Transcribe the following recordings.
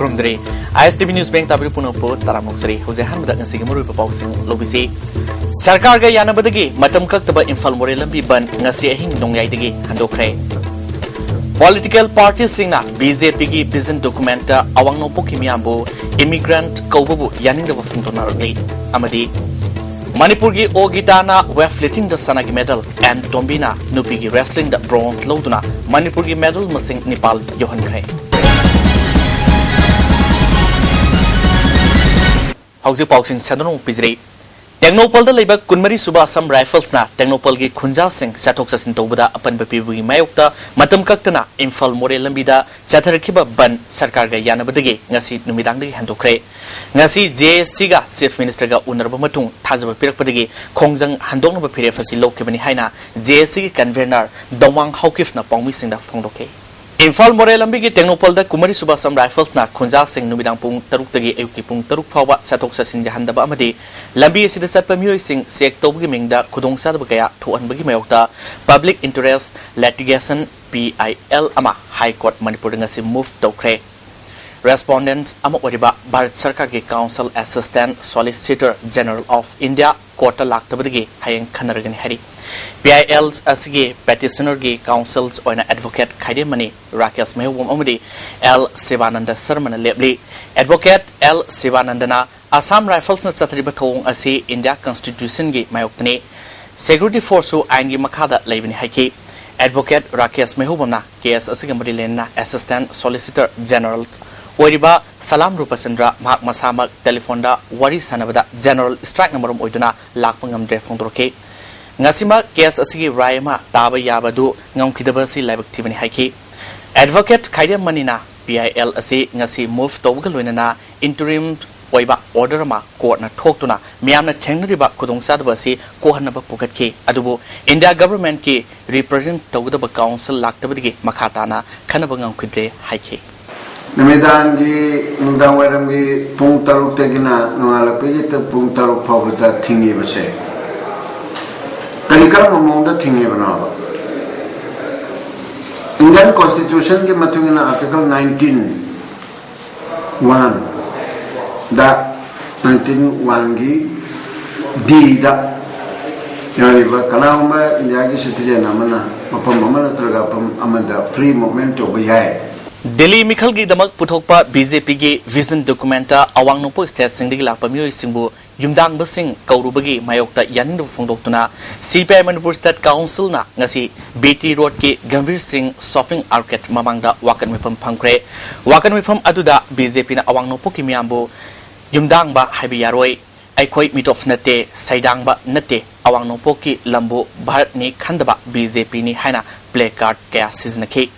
Kurumjari, ISTV News Bank Tabi Punopo, Taramoxari, Jose Hamada and Sigmuru Pausing, Lobisi. Sarkarga Yanabadagi, Matam Kaktaba in Falmorelambi Ban, Nasi Hing Nongaidigi, Handokre. Political parties singna BJP business documenta awang no pokimiambo immigrant kaubu yaning da funtonarli amadi Manipur gi ogitana wefliting the sanagi medal and Tombina nupi gi wrestling the bronze loduna Manipur gi medal masing Nepal yohan kre Hausi pauxing sadano pizri Technopol the labor Kunmari Suba Assam Rifles na Technopol gi Khunja Singh Sathok Sasin Tobada Apan Bapibu Mayokta Matam Kaktana Imphal More Lambida Satharkiba Ban Sarkar ga Yanabadagi Ngasi Numidang di Handokre Ngasi JSC ga Chief Minister ga Unarba Matung Thajaba Pirakpadagi Khongjang Handong ba Pire Fasi Lokibani Haina JSC gi convener Dawang Haukif na Pongmi Singh da Phongdoke Imphal More Lambi Technopol da Kumari Suba Assam Rifles na Khunja Singh Numidang Pung Taruk tagi Ayuki Pung Taruk Phawa Sathok Sasin Jahandaba Amadi Lambi Sida Satpa Miyoi Singh Sek Tobgi Mingda Khudong Sadaba Kaya Thuanbagi Mayokta Public Interest Litigation PIL Ama High Court Manipur ngasi move tokre Respondents Ama Oriba Bharat Sarkar ki Council Assistant Solicitor General of India Kota Laktabadagi Hayang Khanaragani Hari PILs asigi petitioner gi councils oina advocate Khaide Mani Rakesh Mehwum Omadi L Sivananda Sarmana Lebli Advocate L Sivanandana Assam Rifles na Satriba Thong asi India Constitution gi Mayoktani Security Force su Aingi Makhada Leibani Haiki Advocate Rakesh Mehwumna case asigamari lenna Assistant Solicitor General Oriba Salam Rupasandra Mahak Masamak Telefonda Wari Sanabada General Strike number Oiduna Lakpangam Drefondroke Ngasima case asigi Raima Taba Yabadu Ngomkidabasi Labactivani Haiki Advocate Khaide Manina PIL asi ngasi move Togalwinana interim Oiba order ma court na Toktuna Miamna Tenriba Kudongsadabasi Kohanaba Pukatki Adubu India government ki represent Togaba Council Laktabadi Makatana Kanabangam Kudre Haiki Namidangi Nundawarangi Pung Taruk Tegina Nualapita Pung Taruk Pavata Tingi Base Kalikara Monda Tingi Banava Indian Constitution ki Matungina Article 19(1) da 19(1) gi D da Yaniba Kanama India ki citizen amana Mapam Mamana Tragapam Amanda free movement of Bayai Delhi Mikhal gi damak puthokpa BJP gi vision documenta awang nopo state singdi lakpa miyoi singbu yumdang basing kaurubagi mayokta yanin phongdoktuna CPI Manipur State Council na ngasi BT Road ki Gambir Singh Shopping Arcade mamangda wakan mifam phangkre wakan mifam aduda BJP na awang nopo ki miyambu yumdang ba haibi yaroi aikhoi mitof nate saidang ba nate awang nopo ki lambu bharat ni khandaba BJP ni haina placard kaya siznaki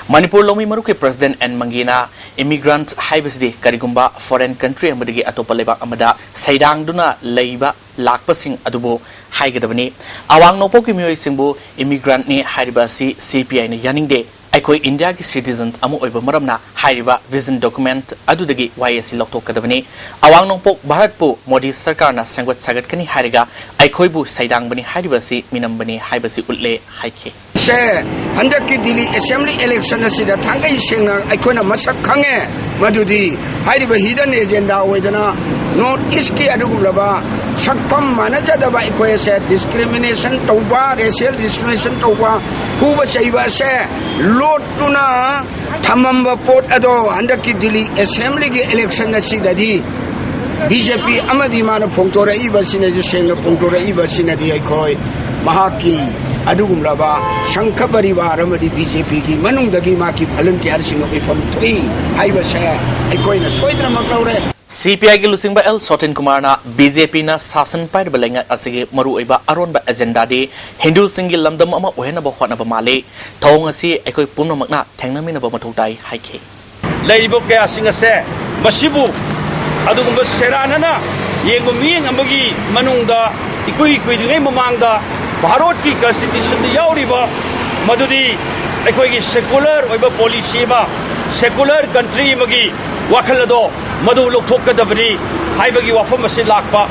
Manipur Lomi Maruke President and Mangina immigrant Haibasdi Karigumba foreign country Amadigi Atopaleba Amada Saidang Duna Laiba Lakpasing Adubo Haigadavani Awang Nopoki Mui Simbu immigrant ni Haribasi CPI ni Yaning de Aiko India ki citizen Amu Oiba Maramna Hariba vision document Adudagi YSC Lokto Kadavani Awang Nopok Bharatpu Modi Sarkar na Sangwat Sagat Kani Hariga Aikoibu Saidang Bani Haribasi Minambani Haibasi Utle Haike Under Kidili Assembly election Sida Tangai Singna, I couldn't masak Kange, Madudi, Haidiba hidden agenda Wedana, North Iski Adugulaba, Shakpam manager the Baiko said discrimination Toba, racial discrimination Toba, who was Chaiva say, Lord Tuna, Tamamba Port Ado, under Kidili Assembly election Sidadi. BJP Amadi Mana Pontora Iba Sinazation Pontora Iba Sinadi Aikoi, Mahaki, Adugumlaba, Shankabari Ramadi BJP, Manung the Gimaki, Volunteer Singopi from Tui, Haibasha, Aikoina Soitra Maklaure. CPI ki lusing ba El Sotin Kumarna BJP na sasan pai balenga asige maru iba aron ba agenda de Hindu singi lamdam ama ohena ba hona ba male thong asi aikoi pumna makna thengnami na ba mathudai haike Leibo kaya singase masibu Adugumba Seranana, Yenguming Ambagi, Manunda, Ikui, Mamanga, Bharoti Constitution, the Yauriba, Madudi, Equi secular, Oba Polisiba, secular country Magi, Wakalado, Madu Lokoka Dabri, Haibagi Wafamasilakpa.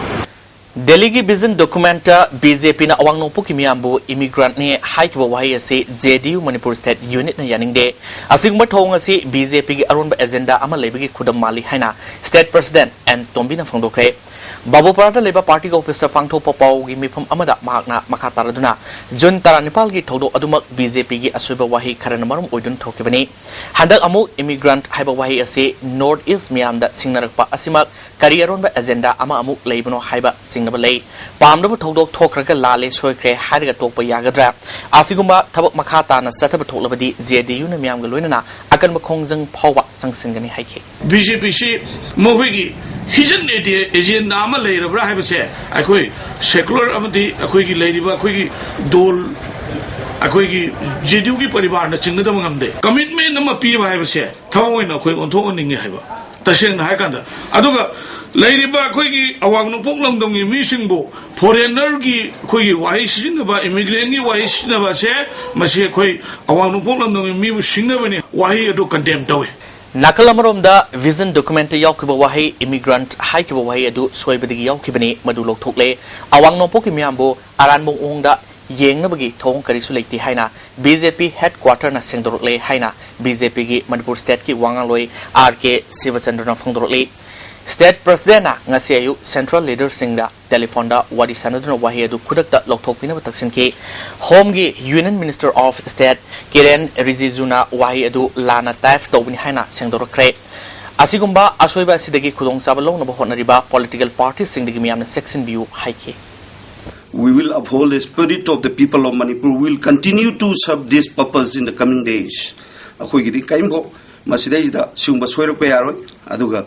Delhi ki vision document BJP na awang nongpu ki miyambu immigrant ni haikiba wahi ase JDU Manipur State Unit na yaningde asingba thong ase BJP ki aronba agenda ama leibagi khudam mali haina State President and Tombi na phangdokre Babu Parata Labour Party office pangtho papau gi mifam amada mahakna makha taraduna Jun Taranipal gi thodo adumak BJP gi asuiba wahi kharana marum oidun thokibani handak amu immigrant haiba wahi ase North East miyamda singnarakpa asimak kariyaron ba agenda ama amu leibano haiba singnaba lei pamdaba thodok thokraga lale soikre hariga tokpa yagadra asigumba thabak makha tana sathaba thoklabadi JDU na miyamga loinana akan bakhongjang phawba sangsingani haike BJP si mohoigi hidden agenda ama leirabra haibase akoi secular amadi akoi gi leiriba akoi gi dol akoi gi JDU gi paribar na chingnada mangamde commitment ama pi haibase thawoina akoi onthok oninge haiba taseng na haikanda aduga leiriba akoi gi awang no poklamdong gi misingbo foreigner gi akoi gi wahi sinaba immigrant gi wahi sinaba se masi akoi awang no poklamdong gi mi singnabani wahi adu condemn tawe Nakalamaromda vision document yaukiba wahi immigrant haikiba wahi adu soibadigi yaukibani madu lokthokle awang nongpo ki miyambo aranbong ongda yengnabagi thong karisu leiti haina BJP headquarter na sengdorokle haina BJP gi Manipur State ki wangaloi RK Sivachandra na phangdorokle State President na ngasi ayu Central Leader Singda telephone da wadi sanaduna wahi adu khudakta lokthokpina bataksinki Home gi Union Minister of State Kiren Rijijuna wahi adu lana taif tobini haina sengdorokre asigumba asoiba sidagi khudong sabalo na bahonariba political parties singdigi miyamna section view haike We will uphold the spirit of the people of Manipur. We will continue to serve this purpose in the coming days. Akhoi kaimbo masidayda siumba soirokpe yaroi aduga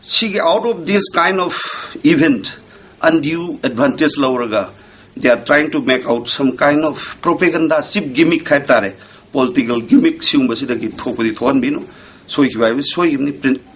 She out of this kind of event, undue advantage lauraga, they are trying to make out some kind of propaganda sip gimmick kaiptare, political gimmick siumbasida ki thopadi thon bino. So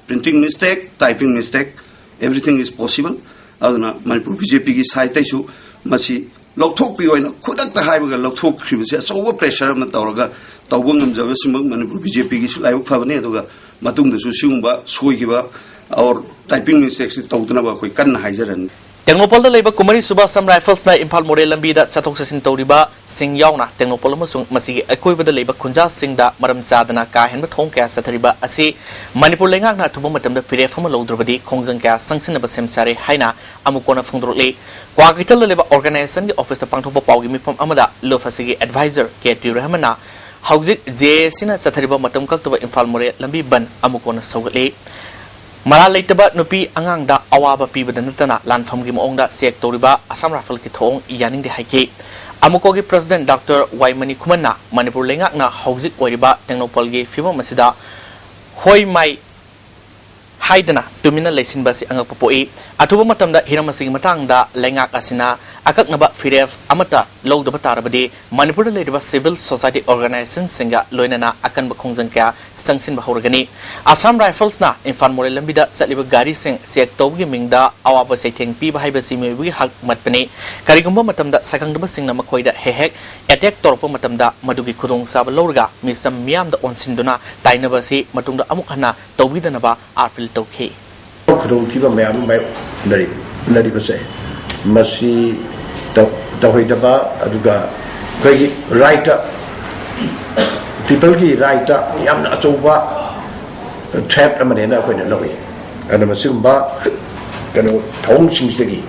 printing mistake, typing mistake, everything is possible. Aduna Manipur BJP ki site issue masi lokthok pi oina khudak ta haibaga lokthok khibase so pressure ma tawraga tawbungam jabesimang Manipur BJP ki sulai phabane aduga matung da su siumba soikiba और typing mistakes तौदना बा कोई कन्न हाइजरन Technopol da leba Kumari Subasam Rifles na Impal More lambi da sathok sasin tawriba sing yauna Technopol amasung masigi akoiba da leba khunja sing da maram chadana ka henba thong kya sathariba asi Manipur lengak na thuba matam da piref ama lodrobadi khongjang kya sangsin ba semsare haina amukona phungdrole kwagital da leba organization gi office da pangthopa pawgi mipam amada lofasigi advisor KT Rahmana hauzik JC na sathariba matam kaktuba Impal More lambi ban amukona saugle Mara leitaba nupi angang da awaba piba danatana lanfam gi moongda sek toriba Assam Rifle ki thong yaning de haike amuko gi President Dr. Waimani Kumanna Manipur lengak na hauzik oiriba Technopol gi fiba masida hoi mai haidana tumina lesin basi angak popoi atuba matamda hiramasi matang da lengak asina akaknaba firef amata logdaba tarabadi Manipur lediba civil society organization singa loinana akan bakhongjang kya sangsin bahorgani Assam Rifles na Infan More lambida satliba gari sing sek tawgi mingda awaba saitheng pi bahai basi mewi hak matpani karigumba matamda sakangdaba singna makoida hehek attack torpa matamda madugi khudong saba lorga misam miam da onsinduna tainabasi matungda amuk hana tawbidanaba arfil tawkhe khudong thiba mayam mai nari base masi tawhidaba aduga kai writer people ki writer yamna achuba trap amane na ko na lawi ana masumba kano thong singstegi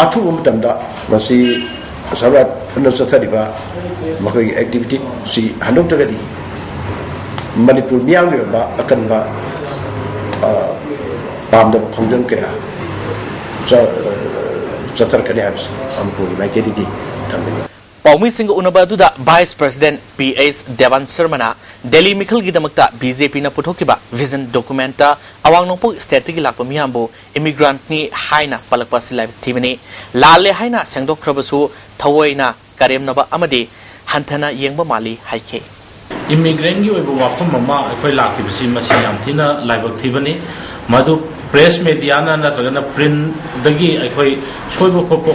athu umtamda masi sabat no sathariba makoi activity si handok tagadi Manipur miang le ba akan ba pamda khongjang kaya satar kani habs amko mai ke digi thamni Paumi Singh Unabaduda Vice President PS Devan Sharmana Delhi Mikhal Gidamakta BJP na puthokiba vision documenta awang nongpo state gi lakpa miyambo immigrant ni haina palakpa silai thibani lale haina sengdokrabasu thawoina karemnaba amade hanthana yengba mali haike immigrant gi oibo wafam mama akoi lakibasi masi yamthina laibak thibani madu press media na natragana print dagi akoi soibo khopo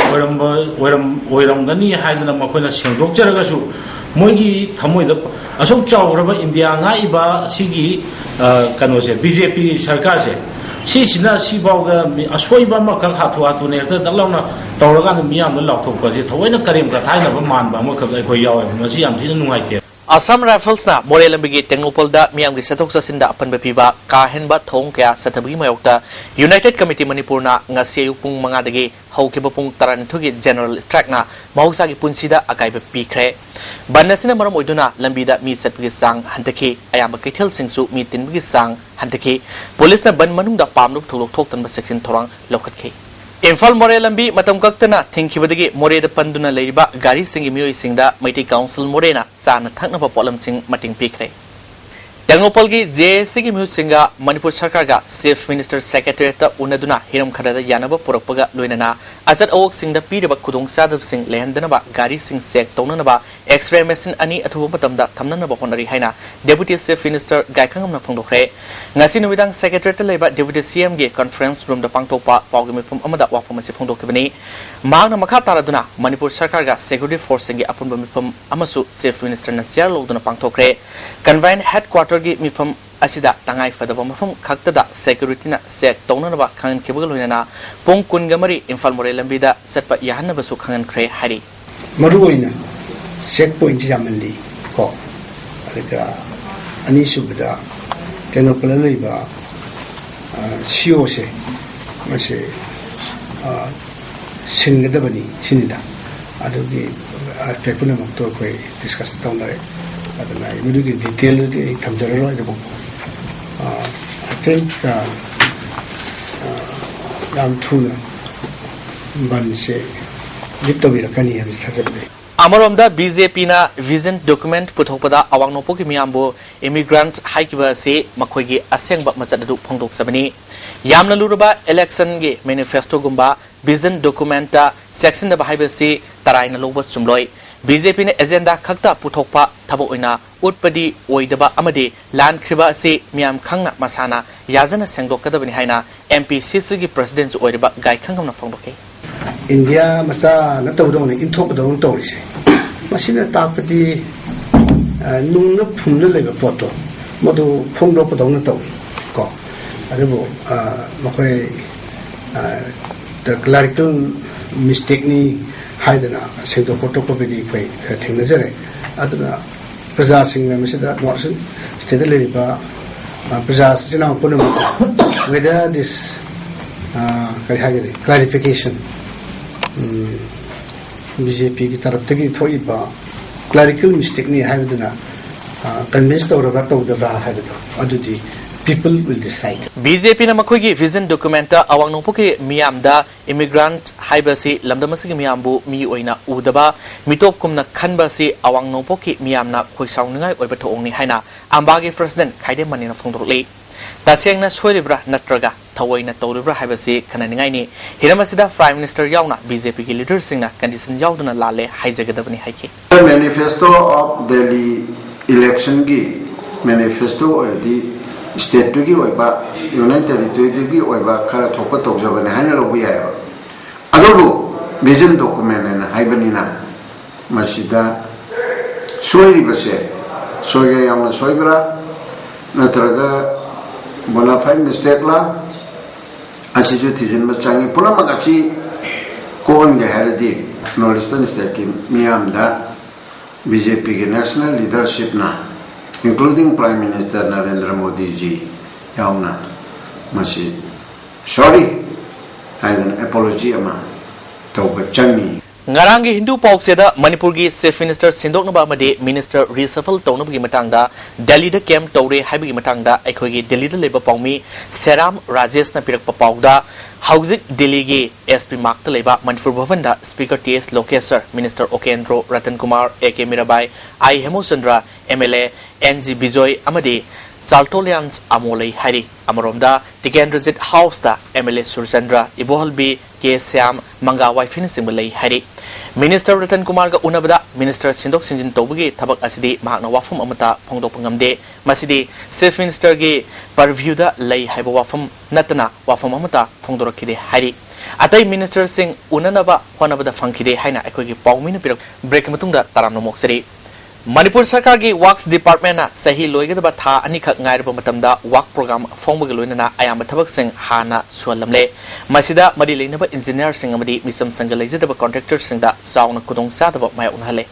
oiramgani haidana makoina sengdok jaragasu moigi thamoida asok chawraba india nga iba sigi kanose BJP sarkar se सिना सिबाउदा असोइबा मखक हाथु हाथु ने दलाउना तौरगान मियाम लाउथोकपसे थवैना करेम का थाइनबा मानबा मखक अखोय यावे मसी याम थिना नुंगाइते Assam Rifles na More Lambigi Technopol da Miam Gisatok Sasinda Apan Bepiba Kahenba Thong Kaya Satabi Mayokta United Committee Manipur na Ngasi Pung Mangadagi Haukiba Pung Tarantugi General Strike na Mahusagi Punsida Akaiba Pikre Banasina Maram Oiduna Lambida Mi Satgi Sang Hantaki Ayama Kitil Singsu Mi Tinbigi Sang Hantaki Police na Ban Manung da Pamluk Tulok Toktan Section Torang Lokatki Infal More Lambi Matam Kaktana Thinkibadagi More the Panduna Laiba Gari Sing Mui Singda Mighty Council Morena Sana Tanapa Polam Sing Mating Pikre Technopolgi JSG Mu Singa Manipur Sarkarga Chief Minister Secretary Unaduna Hiram Khadada Yanaba Purapaga Luinana Azat Oak Sing the Pidaba Kudung Sadab Sing Lehandanaba Gari Sing Sek Tonanaba X-ray machine Ani Atubatamda Tamnanaba Honari Haina Deputy Chief Minister Gaikangam Pongokre Nasin Widang Secretary Labor Deputy CM G Conference Room the Pangtopa Pogami from Amada Wapamasi Pongokabani Magna Makataraduna Manipur Sarkarga Security Force Singi Apun from Amasu Chief Minister Nasir Loduna Pangtokre Convine Headquarters Mifam Asida Tangai Fadaba Mafum Kaktada Security na Sek Tonanaba Kangan Kibulinana Pong Kungamari Infal More Lambida Setpa Yahana Basu Kangan Kre Hari Maruina checkpoint Jamali Ko Alika Anisubida Tenopalaiba Shiose Mase Singadabani Sinida Adobe Pepuna Mokto discuss Tonare I will give detailed I think I'm true. One say, little bit of Kanye Amaronda BJP na Vision Document Putopada Awangnopoki Miambo Immigrant Haikiba se Makogi Asengba Masadu Pongdok Sabani Yamna Luruba Election Ge Manifesto Gumba Vision Documenta Section the Bible se Taraina Loba Sumloi BJP ne agenda khakta puthokpa thabo oina utpadi oidaba amade land khiba se miam khangna masana yazana sengdokadabani haina MPCC gi president oidaba gai khangamna phongdoke India macha na tawdong in thokdong tawrise masina tapati nungna phumna leba poto modu phongdokdong na taw ko adebo makoi the clerical mistake ni Haidana, Sendo photocopy by Tinazare, Adana, Prazasing, Mr. Morrison, steadily by Prazasina Punama, whether this clarification BJP Taraptagi Toiba, clerical mistake ni Haidana, convinced or about the Bra Haidana, Adudi. People will decide. BJP na makogi vision documenta awangnopoki miamda immigrant haibasi lamdamasi miambu mi oina udaba mitop kumna khanbasi awangnopoki miamna khoisaungai oiba thongni haina ambagi president khaide manina phongdorli tasengna soiribra natraga thawoina tawribra haibasi khananingai ni hiramasida prime minister yauna BJP ki leaders singna condition yauduna lale haijagadabani haiki The manifesto of Delhi election gi manifesto already State to give about United Territory to give about Karatoka of an annual we have. Adobo, vision document and Hibanina, Masida, Soy Base, Soya Yama Soybra, Natraga, Bonafide mistake la, Achijutis in Machangi, Pulamagachi, Koan Gaharadi, Nolistan mistake, Miamda, BJP national leadership na. Including Prime Minister Narendra Modi ji, Yauna, Masi. Sorry, I an apology ama. Tauba Changi. Ngarangi Hindu Paukseda Manipurgi Chief Minister Sindoknaba Made Minister Reshuffle Tonabagi Matangda Delhi the Camp Tore Habigi Matangda Ekogi Delhi the Labor Pongmi Seram Rajesh Napirak Papauda Hauzik Delhi SP Mark the Labor Manipur Bhavanda Speaker TS Lokesar Minister Okendro Ratan Kumar AK Mirabai I Hemosandra MLA NG Bijoy Amade Saltolians Amolei Hari Amaromda Tikendrajit House da MLA Surchandra Ibohalbi K Siam Mangawai finishing Malay Hari Minister Ratan Kumar ga Unabada Minister Sindok Sinjin Tobugi Tabak Asidi Mahakna Wafum Amata Pongdo Pangamde Masidi Chief Minister ge Parview da Lay Haiba Wafum Natana Wafum Amata Pongdorakide Hari Atai Minister Sing Unanaba Honabada Funkide Haina Ekogi Pongmina Break Matunda Taram no Moksari Manipur Sarkar ki Works Department na sahi loigada ba tha ani khak ngai ba matamda work program phongba gi loina na ayam thabak sing hana sualamle masida mari leina ba engineer sing amadi misam sanga leijada ba contractor sing da sauna kudong sa da ba mai unhale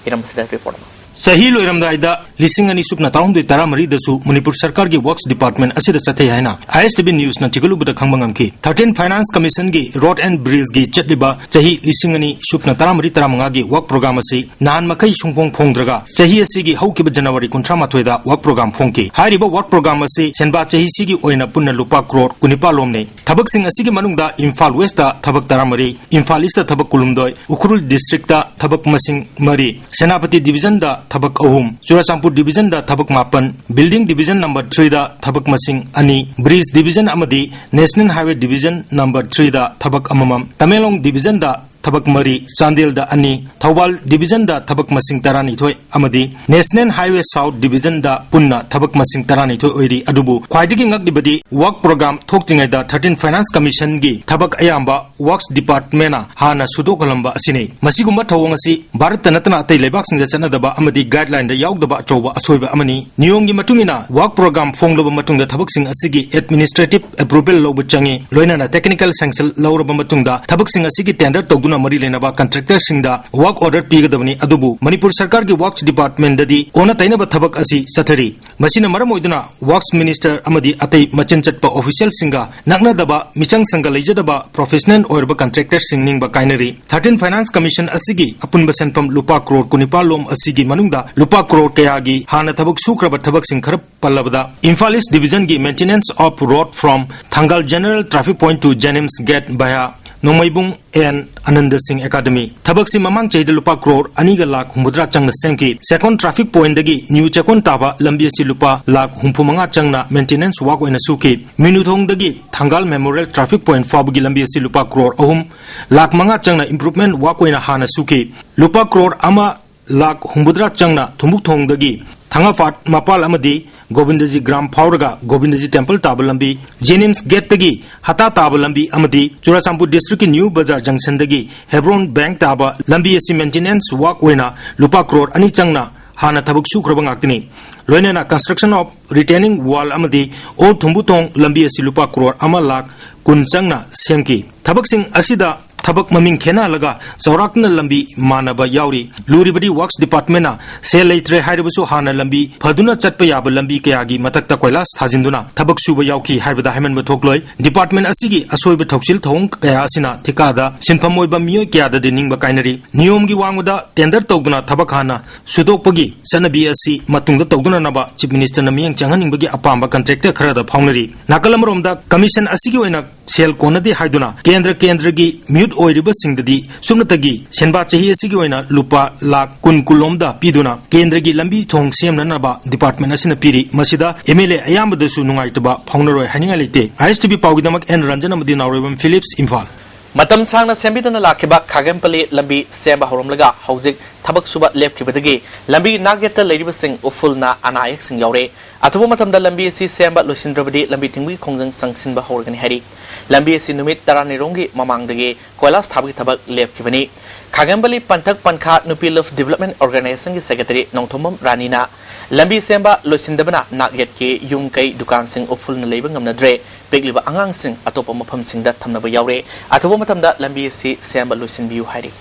iram sida report Sahi loiramdaida lising ani supna taungdoi taramari dasu Manipur Sarkar gi Works Department asida chathe haina ISTV news na chigulu buda khangmangam ki 13 Finance Commission gi Road and Bridge gi chatliba sahi lising ani supna taramari taramanga gi work program asi nan makai sungpong phongdraga sahi asi gi hauki ba January 38 da work program phongki hariba work program asi senba sahi sigi oina punna lupa crore kunipa lomne thabak sing asi gi manungda Imphal West da thabak taramari Imphal East da thabak kulumdoi Ukhrul district da thabak masing mari Senapati division da thabak ahum Churachampur division da thabak mapan building division number 3 da thabak masing ani bridge division amadi national highway division number 3 da thabak amamam Tamelong division da thabak mari Chandel da ani Thawbal division da thabak masing tarani thoi amadi national highway south division da punna thabak masing tarani thoi oiri adubu khwaidigi ngakdibadi work program thoktingai da 13 Finance Commission gi thabak ayamba works department na hana sudokalamba asine masigumba thawong asi Bharat natna atai lebak singda chanadaba amadi guideline da yaugdaba achoba achoiba amani niyom gi matungina work program phongloba matungda thabak sing asigi administrative approval lobu changi loina na technical sanction lawraba matungda thabak sing asigi tender togdu Mari Lenaba contractor Singda work order Pigadavani Adubu Manipur Sarkar ki Works Department Dadi Ona Tainaba Thabak Asi Satari Masina Maramoiduna Works Minister Amadi Atai Machanchatpa Official Singa Nagna Daba Michang Sanga Lejadaba Professional Orba Contractor Singning ba Kainari 13 Finance Commission Asigi Apun Basan Pam Lupa Crore Kunipalom Asigi Manungda Lupa Crore Kayagi Hana Thabak Sukraba Thabak Sing Kharap Pallabada Imphal East Division ki Maintenance of Road from Thangal General Traffic Point to Jenims Gate Baya Nomaibung and Ananda Singh Academy. Thabaksi Mamang Chayda Lupa Crore Aniga Lak Humudra Changna Semki. Second traffic point dagi New Chakon Taba Lambi Si Lupa Lak Humpumanga Changna maintenance walk in a suki. Minuthong dagi Thangal Memorial Traffic Point Fabugi Lambi Si Lupa Crore Ohum Lak Manga Changna improvement walk in a Hana Suki. Lupa Crore Ama Lak Humudra Changna Thumuthong dagi Thangafat Mapal Amadi Govindaji Gram Pauraga Govindaji Temple Tabalambi Jenims Gate Tagi Hata Tabalambi Amadi Churachampur District New Bazar Junction Dagi Hebron Bank Taba Lambi Asi Maintenance Walk Wena Lupa Crore Ani Changna Hana Thabuk Sukrabang Aktini Loinena construction of retaining wall Amadi O Thumbutong Lambi Asi Lupa Crore Amalak Kun Changna Semki Thabuk Sing Asida Thabak Maming Kena Laga Saurakna Lambi Manaba Yauri Luribadi Works Department na Sel Leitre Haibasu Hana Lambi Paduna Chatpayaba Lambi Kayagi Matakta Koilas Thajinduna Thabak Suba Yauki Haibada Haiman Bathokloi Department Asigi Asoiba Thoksil Thong Kaya Asina Tikada Sinpamoiba Mio Kyada Dining Bakainari Niyomgi Wangmuda Tender Toguna Thabak Hana Sudokpagi Sanabi Asi Matungda Toguna Naba Chief Minister Namiyang Changaning Bagi Apamba Contractor Kharada Phaunari Nakalamromda Commission Asigi Oina Sel Konadi Haiduna Kendra gi Mute Oiriba Singdadi Sumnatagi Senba Chahi Asigi Oina Lupa Lak Kun Kulomda Piduna Kendragi Lambi Thong Semna Naba Department Asina Piri Masida MLA Ayambadasu Nungaitaba Phaunaroi Haningalite ISTV Paugidamak and Ranjanamadi Nauribam Phillips Imphal Matam Sangna Sembidana Lakiba Kagampali Lambi Semba Horomlaga Housing Tabak Suba Lepkibadagi Lambi Nageta Lady Sing Ufulna Anayak Sing Yaure Atubu Matam the Lambi Si Semba Lusindrabadi Lambi Tingwi Kongzang Sang Sinba Horgan Harry Lambi Sinumit Taranirongi Mamang Dagi Koilas Tabak Tabak Lepkibani Kagambali Pantak Panka Nupi Love Development Organization Secretary Nongtomum Ranina Lambi Semba Lusindabana Nagyet Ki Yumkai Dukan Sing Ufulna Labing Amnadre Pegliba Angang Sing Atopa Mapam Sing that Tamnaba Yaure Atubu Matam the Lambi Si Semba Lusinbiu Hari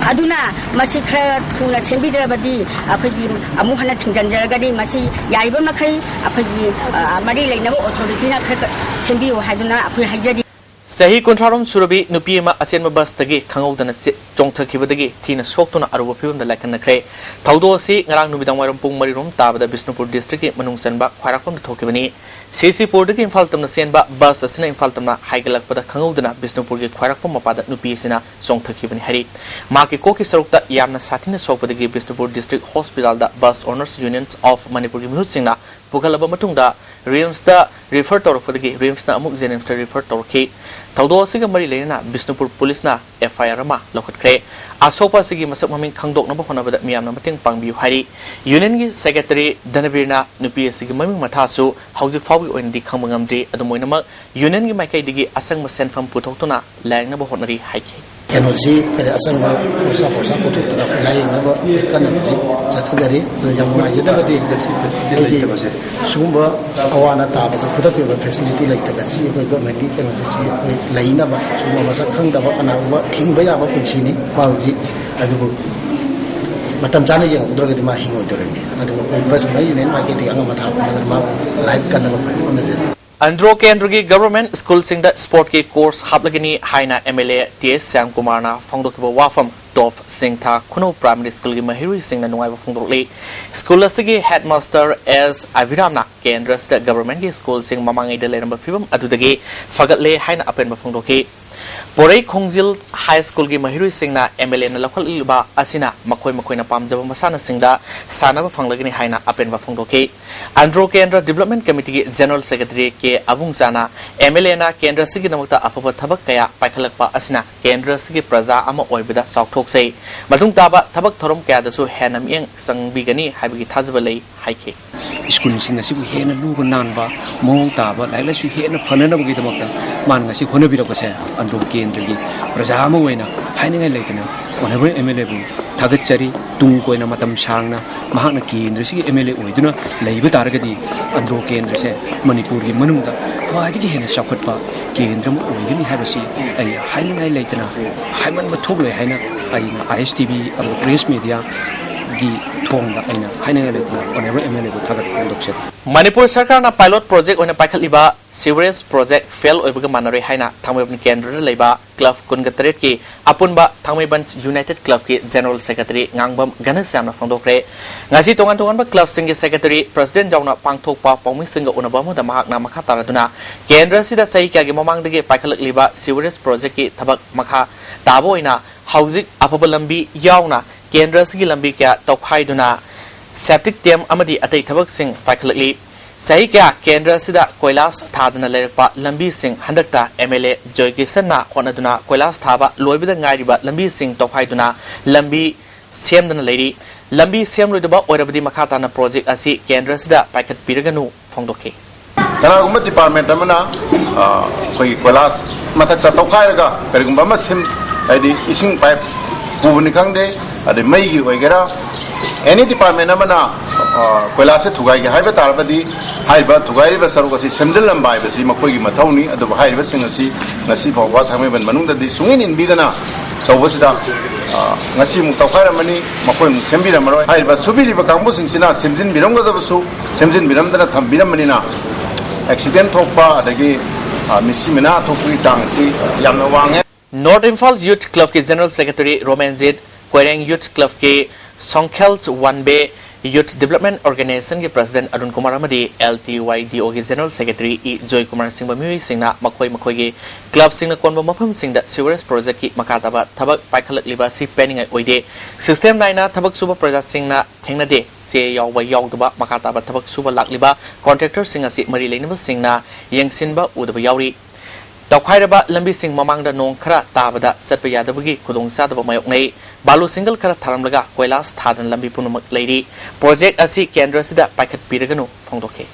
Aduna masi khara thuna sembida badi aphagi amu hana thingjanjar gadi masi yaiba makhai aphagi mari leinaba authority na khara sembiu haduna aphi haijadi Sahi Contrarum Surabi Nupiema Asian Bus Tagi Kango than a Jongtakibadagi Tina Soktuna Arabapum the Lakan the Cray Taudo Si Narang Nubidam Pung Marirum Taba the Bisnupur District Manung Senba Quaracum the Tokibani CC Portaki in Faltam the Senba Bus Asina in Faltama Haigalak for the Kangodana Bisnupur Quaracum Pada Nupisina Jongtakiban Harry Maki Koki Sorokta Yamna Satina Sopadi Bisnupur District Hospital the Bus Owners Unions of Manipuri Musina Pukalaba Matunda Rims the refer to for the Rims na Amuk Zenim to refer to K Taudo Siga Marilena Bisnupur Police na FIR Ma Lokat Cray Asopa Sigi Masamamin Kangdok number one of the Miam Namating Pangbu Hari Union Secretary Danavina Nupi Sigmaming Matasu House of Fawi in the Kamangamdi at the Moinama Union Makai Digi Asang Masen from Putotona Lang number Honori Hike. kenosi kare asang forsa putuk ta lain na ba kan ji chathajari jam ma jeda bati sumba awana ta ba kuda pe facility lai ta si ko government ki kenosi si lain na ba sumba masa khang da ba kana ba hing ba ya ba kunchi ni ba ji adu matam chana yang udra ke ma hing odore ni adu ko bas mai ne ma ke ti anga ma tha ma live kan ba on the Andro Kendra government school sing the sport ke course haplagini haina MLA TS Sam Kumar na phangdokiba wafam Tov Singh tha Kuno Primary School ki Mahiri Singh na nuai phangdokle school asigi headmaster as Aviram na Kendra state government ki school sing mamangai de leramba phibam adudagi fagatle haina apen ba phangdoki Porei Khongjil High School ki Mahiri Singh na MLA na lakhal ilba asina makoi na pamjaba masana singda sanaba phanglagini haina apen ba phangdoki Andro Kendra Development Committee ki General Secretary ke Abung Sana MLA na Kendra sigi namakta apaba thabak kaya paikhalakpa asina Kendra sigi praja ama oibida saukthok sei matung taba thabak thorom kaya dasu henam yeng sangbigani haibigi thajaba lei haike school sing asibu hena luba nanba mong taba laila su hena phanana bugi damakta man ngasi khona birokase Andro Kendra gi praja ama oina haingai leitana honorable MLA bu thagachari tung koina matam sangna mahakna Kendra sigi MLA oiduna leiba taragadi Andro Kendra se Manipur gi manungda khwaidigi hena sakhatpa Kendra mu oigani habasi ai haingai leitana haiman ba thogloi haina aina ISTV and press media gi thongda aina haingai leitana honorable MLA bu thagat kondokse Manipur Sarkar na pilot project oina paikhaliba sewerage project fail oibaga manare haina thangmaiban Kendra leiba club kungatret ki apunba thangmaiban United Club ki General Secretary ngangbam Ganasam na phangdokre ngasi tongan ba club sing secretary president jauna pangthokpa pawmi singa unaba mo da mahak na makha taraduna Kendra sida sai kya gi mamang dege paikhalakliba sewerage project ki thabak makha taboina hauzik apabalambi yauna Kendra sigi lambi kya tokhaiduna septic dam amadi atai thabak sing paikhalakli Sahi kya Kendra sida Koilas thadana lerakpa lambi sing handakta MLA Joy Kisan na khonaduna Koilas thaba loibida ngairiba lambi sing tokhaiduna lambi semdana leiri lambi semloidaba oirabadi makhata na project asi Kendra sida paikat piraganu phongdokhe Tanagumba department amana koi Koilas mathakta tokhairaga perigumba ma sim adi ising pipe pubuni khangde adi mai gi oigera any department amana Koilas thugai gi haiba tarabadi haiba thugai ba saru kasi semjal lambai ba si makoi gi mathauni adu haiba sing asi ngasi bawwa thamai ban manung da di sungin in bidana tawbasida ngasi mu tawkharamani makoi mu sembiramaro haiba subiri ba kangbu sing sina semjin biramga da su semjin biramdana thambiramani na accident thokpa adagi misi mena thokri tang si yamna wange North Imphal Youth Club ki General Secretary Romanjit Koireng Youth Club ki Songkhels 1B Youth Development Organization ki President Arun Kumar amadi LTYDO ki General Secretary E Joy Kumar Singh Bamui singna makoi ki club singna konba mafam singda sewerage project ki makataba thabak paikhalakliba si penning oide system naina thabak suba praja singna thengna de se yawba yawdaba makataba thabak suba lakliba contractor singa si mari leinaba singna yengsinba udaba yawri Tawkhairaba lambi sing mamangda nong khara tabada satpa yadabagi khudong sadaba mayoknei balu single khara tharamlaga Koilas thadan lambi punumak leiri project asi Kendra sida paikhat piraganu phongdokhe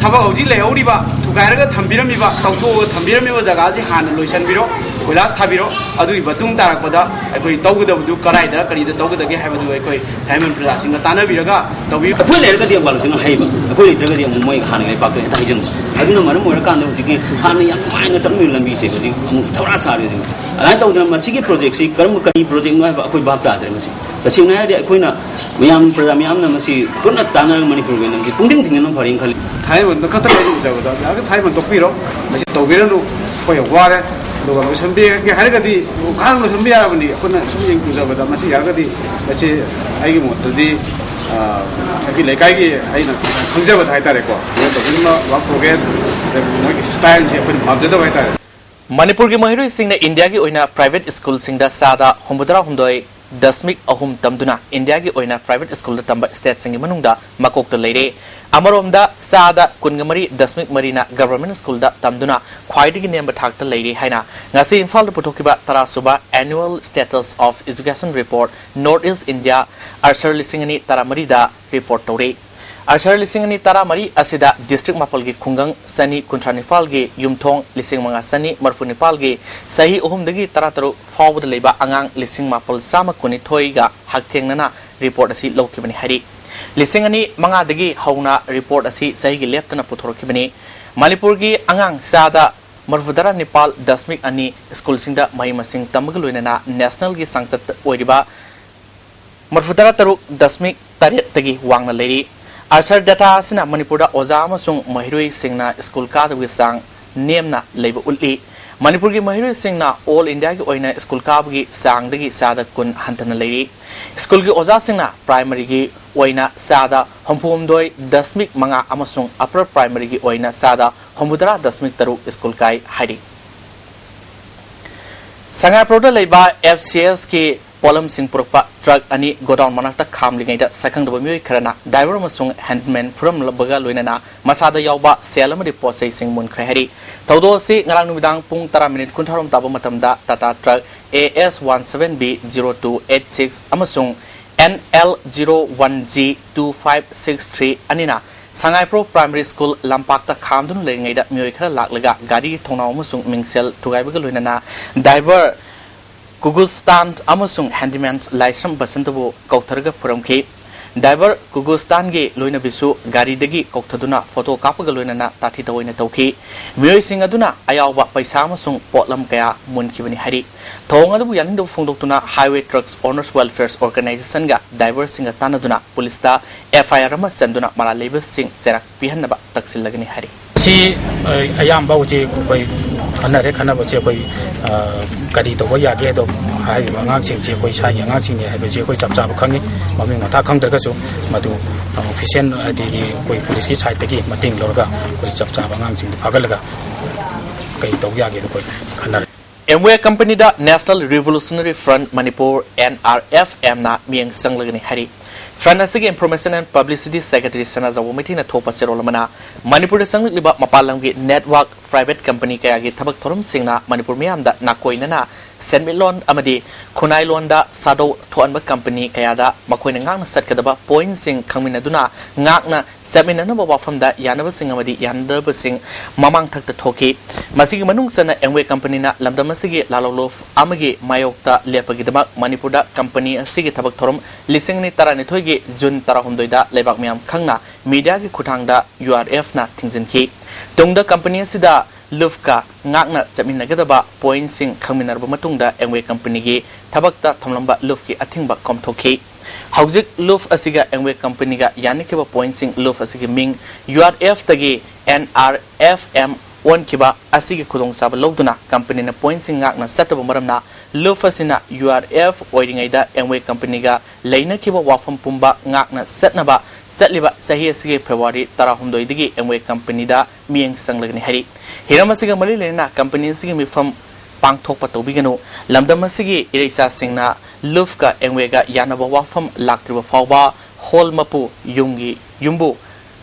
Thabak hauji leihoriba thugairaga thambiramiba tawthoga thambiramiba jagasi hana loisanbiro Koilas thabiro adui batung tarakpada aikoi tawgadabu karaida karida tawgadagi haibadu aikoi thaiman prajasinga tanabiraga tawbi akoi leiraga di balu singa haiba akoi leiraga di moi khana ngai pakte taijin aduna maram moira kan hauji khana yam maina chammi lambi se hauji amu thawra sari hauji alai tawdana masigi project si karam kari project noi akoi bab ta dre masi tasina di akoi na miyam praja miyam na masi punna tana Manipur ge namsi pungding thingna pharing khali thaiman khatha leru jabada aga thaiman tokpiro masi tawbiranu koi ware doga lo sambi ge hargadi kan lo sambi arabani akona sumyeng kujabada masi yargadi masi aigi motadi aki lekai gi aina khongjabada haitare ko to bima work progress moi style je apni bhabjada haitare Manipur ki Mahiri Singh na India ki oina private school singda sada hombudra humdoi dasmik ahum tamduna India ki oina private school da tamba state singi manungda makokta leire amaromda sada kungamari dasmik marina government school da tamduna khwaidigi nemba thakta leire haina ngasi Imphal da puthokiba tarasuba annual status of education report North East India arsar lisingani taramari da report tore Archer lising tara mari asida district mapalgi khungang sani kuntranipalgi yumthong lising manga sani marfunipalgi sahi ohumdagi tarataru fawd leba angang lising mapal sama kunithoi ga haktengnana report asi lokibani hari lising manga dagi hauna report asi sahi gi leptana puthorkibani Manipur gi angang sada marfudara Nepal dasmik ani school singda mahi masing tamagaloinana national gi sangtat oiriba marfudara taru dasmik taret tagi wangna leri Archer data asina Manipur oza amasung mahiroi singna school kada wi sang nemna leiba ulli Manipur gi mahiroi singna all India gi oina school ka gi sang dagi sada kun hantana leri school gi oza singna primary gi oina sada hompum doi dasmik manga amasung upper primary gi oina sada homudara dasmik taru school kai hari Sangai proda leiba FCS ki Polam Singh Purpa truck ani godown manakta khamlingai da sakang da bamioi kharana driver masung handman from labaga loinana masada yawba selamadi posai sing mun khari todo se ngarang numidang pung 10 minute kuntharom taba matamda Tata truck AS17B0286 amasung NL01G2563 anina Sangai Pro Primary School Lampakta khamdun leingai da mioi khara laklaga gari thongnaw amasung mingsel thugaibaga loinana driver Google stand amasung handyman license basantabu kautarga puramki driver Google stand ge loina bisu gari dagi kauthaduna photo kapaga loina tathi tawoina tawki mioi sing aduna ayawba paisa amasung potlam kaya munkibani hari thong adu yanindu phongdoktuna highway trucks owners welfare organization ga driver singa tanaduna police ta FIR ma sanduna mala labor sing cherak pihanaba taksil lagani hari si ayam bau je koi khana ba je koi kari to ya ge do hai ngang sing je koi sai ngang sing ne hai ba je koi chap chap khangi mami ma tha khang da ga chu madu official adi koi police ki side gi mating lorga koi chap chap ngang sing phagal ga kai to ya ge do koi khana Amway company da National Revolutionary Front Manipur NRFM na mieng sanglagani hari Front asigi Information and Publicity Secretary Sana Zawamiti na thopa serolamana Manipur sanglik liba mapalang network private company kaya gi thabak thorum singna Manipur miyam da nakoinana Senmilon amadi Khunai Londa Sado Thoanba company kaya da makoina ngang satkadaba point sing khangminaduna ngakna seminana ba wafam da yanaba sing amadi yandaba sing mamang thakta thoki masigi manung sana Amway company na lamdam asigi lalolof amagi mayokta lepagi dama Manipur da company asigi thabak thorum lising ni tarani thoigi Jun tarahumdoi da lebak miyam khangna media gi khutang da URF na thingjinki tungda company asida Lufka ngakna chaminagadaba point sing khangminarba matungda Amway company gi thabakta thamlamba lufki athingba komthoki hauzik luf asiga Amway company ga yanikeba point sing luf asigi ming URF tagi NRFM one kiba asigi khudong sab logduna company na point sing ngakna sataba maramna luf asina URF oiringaida Amway company ga leina kiba wafam pumba ngakna satnaba satliba sahi asigi February 13 digi Amway company da mieng sanglagni hari hiramasiga mali lena company sigi mifam pangthokpa tobigano lamdamasigi ireisa singna lufka Amway ga yanaba wafam laktriba fawba hall mapu yumbu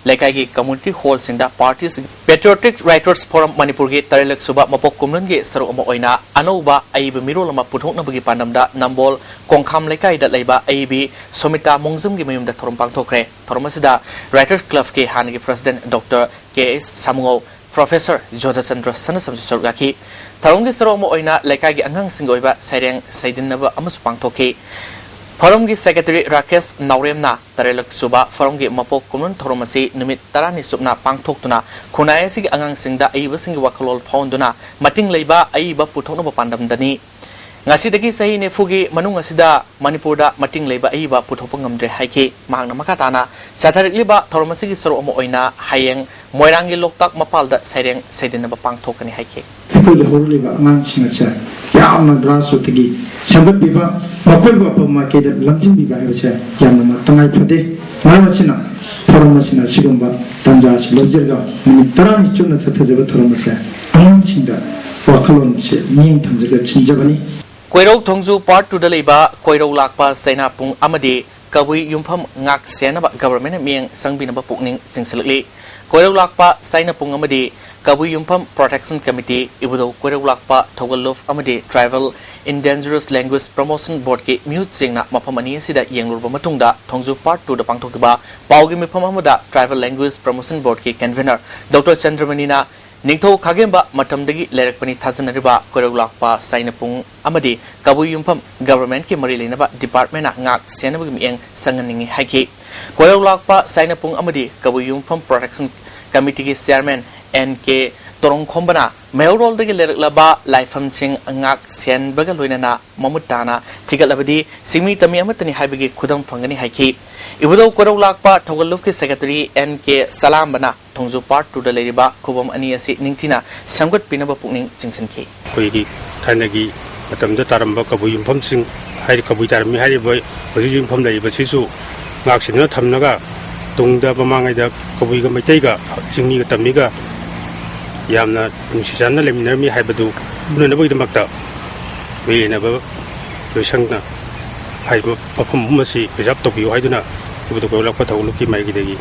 Lekai gi community hall singda parties Patriotic Writers Forum Manipur gi tarilak suba mapok kumlun gi saru ama oina anoba aibi mirol ama puthokna bagi pandamda nambol kongkham lekai da leiba aibi Somita Mongzum gi mayum da thorum pangthokre thorumasida Writers Club gi han gi president Dr. KS Samungo Professor Jodhachandra Sanasam Sorgaki tharong gi saru ama oina lekai gi angang singoiba saireng saidinaba amas pangthoki Forum gi Secretary Rakesh Nauremna tarilak suba forum gi mapok kumun thoromasi numit tarani subna pangthoktuna khunai sigi angang singda aiba singi wakalol founduna mating leiba aiba puthokna pandamdani ngasi dagi sahi ne fugi manung asida Manipurda mating leiba aiba puthokpa ngamdre haike mangna makatana satharik liba thoromasi gi soro omo oina hayeng moirangi loktak mapalda saireng saidinaba pangthokani haike People horliba angang singacha yamna grassroots sambat biba makoi ba market lamjin biba ayose yamna tangai phade marasina formasina sigomba tanja silojirga ni tarani chunna chathajaga thoromase angang sinda wakalon se ning thamjaga chinjabani Koirou Thongju Part 2 da leiba Koirou Lakpa Saina Pung Amadi kabui yumpham ngak senaba government mieng sangbinaba pukning singsilakli koirau lakpa saina pung amadi kabui yumpham protection committee ibudo koirau lakpa thogallof amadi tribal endangered language promotion board ki mute singna mafam ani sida yenglurba matungda thongju part 2 da pangthokba paugi mifam amada tribal language promotion board ki convener Dr. Chandramani na Ningtho Kagemba Matamdagi Lerakpani Tazanariba Korolakpa Sainapung Amadi Kabui Yumpam Government Ki Marilinaba Department Ngak Senabim Yang Sanganing Haki Korolakpa Sainapung Amadi Kabui Yumpam Protection Committee Chairman NK Torong Kombana Mayorol de Laba Lifeham Sing Ngak Sen Bagaloina Mamutana Tigalabadi Simi Tami Amatani Habigi Kudam Fangani Haki Ibudo Korolakpa Togalufki Secretary NK Salambana Tongju part 2 da leriba kubam ani asi ningtina samgat pinaba pukning singsanki koigi thanagi matamda taramba kabui yumpham sing hai kabui tarmi hai boy bari yumpham lai basisu ngak sinna thamnaga tungda bamangai da kabui ga maitai ga jingni ga tammi ga yamna nungsisanna lemnarmi haibadu nuna boi damakta weina ba loisangna hai mafam masi reserve to biu haiduna ibudu ko lakpa thawluki maigi degi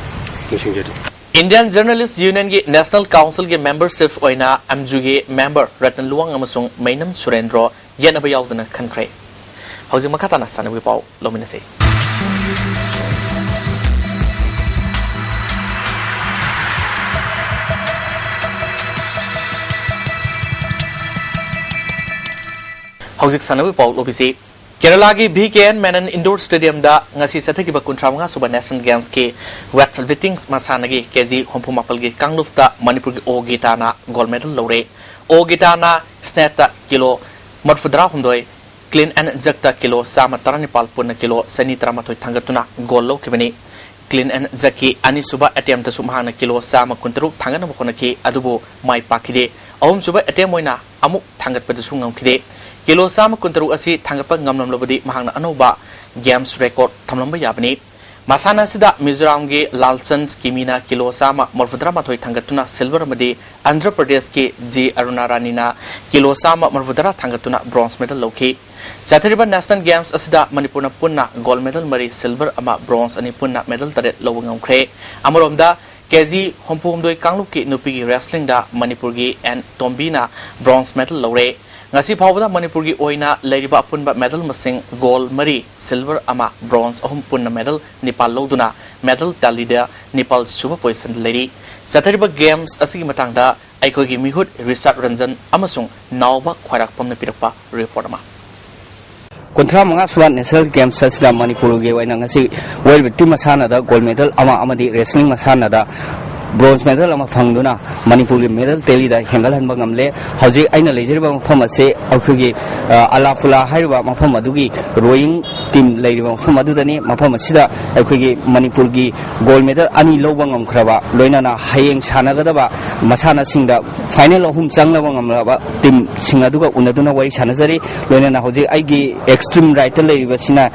nungsingjeri Indian Journalists Union ki National Council ki membership oina amju ki member Ratan Luang amasung Mainam Surendro yenaba yaudana khankre hauji makhatana sanawi pau lominase hauji sanawi pau lobisi Kerala ki BKN Menon Indoor Stadium da ngasi sathaki kuntrawnga suba National Games ki weightlifting masanagi kg hompumapal gi kangluf da Manipur ki Ogitana gold medal lore Ogitana snatch kilo marfudra hundoi clean and jakta kilo sama taranipal punna kilo sani tramathoi thangatuna goal lo kibani clean and jaki ani suba attempt sumhana kilo sama kuntaru thangana bokonaki adubu mai pakide ahum suba attempt moina amuk thangat padu sungam Kilo sama kuntaru asi thanggapa ngamnam lobadi mahangna anoba games record thamlamba yabani masana sida Mizoram ge Lalchand kimina kilo sama marfudra mathoi thangatuna silver amadi Andhra Pradesh ke J Aruna Rani na kilo sama marfudra thangatuna bronze medal loki Sathariba National Games asida Manipurna punna gold medal mari silver ama bronze ani punna medal tare lowangam khre amoromda KG hompumdoi kangluki nupi wrestling da Manipur gi and Tombina bronze medal lore ngasi phawda Manipur gi oina leiriba punba medal masing gold mari silver ama bronze ahum punna medal Nepal loduna medal talida Nepal suba position leri Sathariba games asigi matangda aikogi mihut Richard Ranjan amasung nawba khwarak pamna pirakpa report ma Kontra mga suwan National Games sa Manipur gi oina ngasi world team masana da gold medal ama amadi wrestling masana da bronze medal ama phangduna Manipur gi medal teli da hengal hanba ngamle hauji aina lejeriba mafam ase akhugi alapula haiba mafam adugi rowing team leiriba mafam adudani mafam asida akhugi Manipur gi gold medal ani loba ngamkhraba loinana hayeng sanagadaba masana singda final ahum changlaba ngamlaba team singaduga unaduna wai sanajari loinana hauji aigi extreme right leiriba sina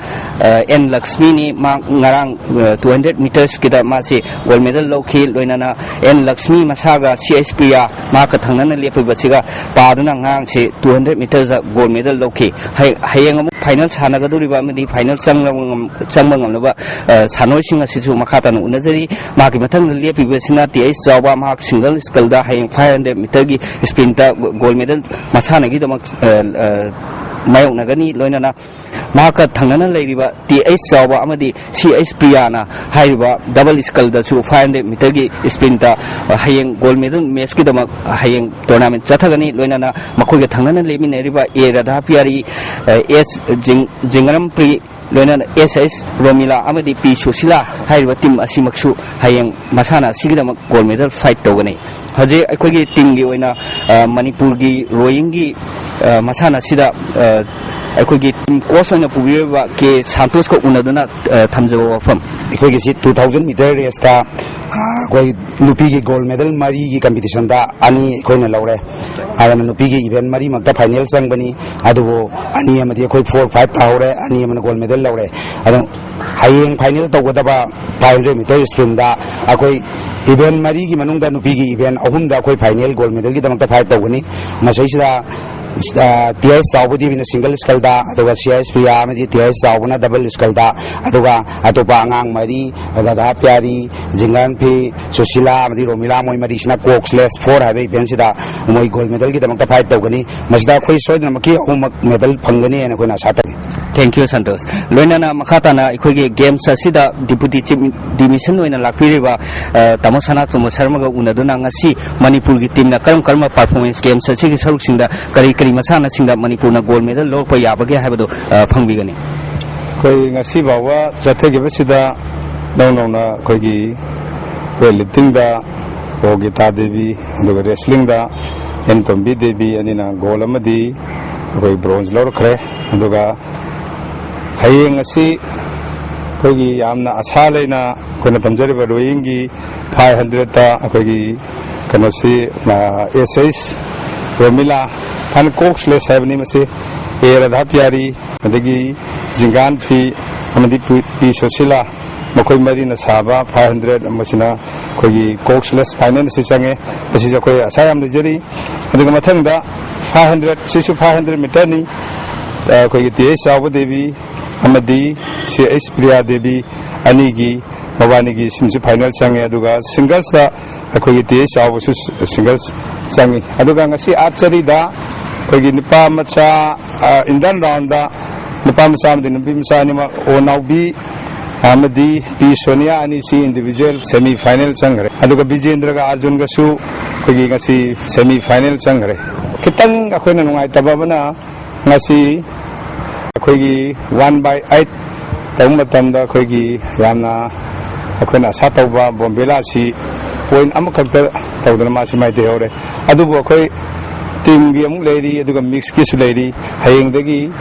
N Lakshmi ni ma ngarang 200 meters kida masi gold medal lokhi loinana N Lakshmi masaga CSPya maka thangnana lepibasiga paduna ngang se 200 meters gold medal lokhi hayeng amu final sanagaduriba amadi final changlaba sanoi singa sisu makata nu unajari maki mathang lepibasina TS Jawba mak single skull da hayeng 500 meter gi sprinter gold medal masana gi damak mayok nagani loinana maka thangnana leiriba TS Jawba amadi CSPya na haiba double skull da su 500 meter gi sprinter hayeng gold medal match ki damak hayeng tournament chathagani loinana makhoi ga thangnana lemineriba A Radha Piari S Jingaram Pri loinana SS Romila amadi P Susila haiba team asimaksu hayeng masana sigidamak gold medal fight togani haje aikogi team gi oina Manipur gi rowing gi masana sida aikogi team coach oina pubiba ke Santos ko unaduna thamjaba wafam aikogi si 2000 meter race ta koi nupi gi gold medal mari gi competition da ani koina lawre adana nupi gi event mari makta final sangbani adubo ani amadi koi 4 5 taure ani amana gold medal lawre adon hayeng final tawgadaba 500 meter sprint da akoi event mari gi manungda nupi gi event ahum da koi final gold medal gi damakta fight tawgani masai sida TIS Saubudi in a single skalda, Adoga CIS Priamadi, TIS Saubana double skalda, Adoga Atopangang Mari, Agada Piari, Zingan P, Susila, Madi Romila, Moy Marishna, Coxless, 4 have a Bensida, Moy gold medal, get the fight Togani, Mazda Koi Soid Maki, medal Pangani and Akuna Satari. Thank you, Santos. Loinana Makatana, Ikogi Games Sasida, Deputy Dimission in a Lapiriva, Tamasana to Mosarmaga Unaduna, see Manipur team, the Karma performance games, Sasiki Saruksinda, Karikari Masana, Sinda Manipuna gold medal, low Payabagi Habado, Pangigani. Koi Nasibawa, Zategi no, Kogi, Welitinda, Ogita Devi, the wrestling da, Entombi Devi, and in a Golamadi, Koi bronze lorcre, and Doga. Hayeng asi kogi yamna asale na kona tamjari ba royingi 500 ta kogi kanosi SS Romila pan coxless havni mase era dha pyari adagi zingan fi amadi pi sosila makoi mari na saba 500 masina kogi coxless finance si change asi koi asayam lijari adiga mathang da 500 sisu 500 meter ni kogi tie sabu devi Amadi, C.S. Priya Devi, Anigi, Mavanigi, Simsi Final Sangi, Aduga, singles da, Akogiti, Sawasus, singles Sangi, Aduga, si Archery da, Kogi Nipa Macha, Indan Ronda, Nipa Masam, the Nibimsanima, O Naubi, Amadi, P. Sonia, Anisi, individual semi final Sangre, Aduga Bijendraga Arjun Gasu, Kogi Gasi, semi final Sangre. Kitang Akonangai Tababana, Nasi. Kogi 1/8 Tamatamda Kogi Yana Akona Satova Bombela si point Amakata Taudanamasi my deore. Adubo Koi team Giam lady, Aduga mix kiss lady, Haying Degi,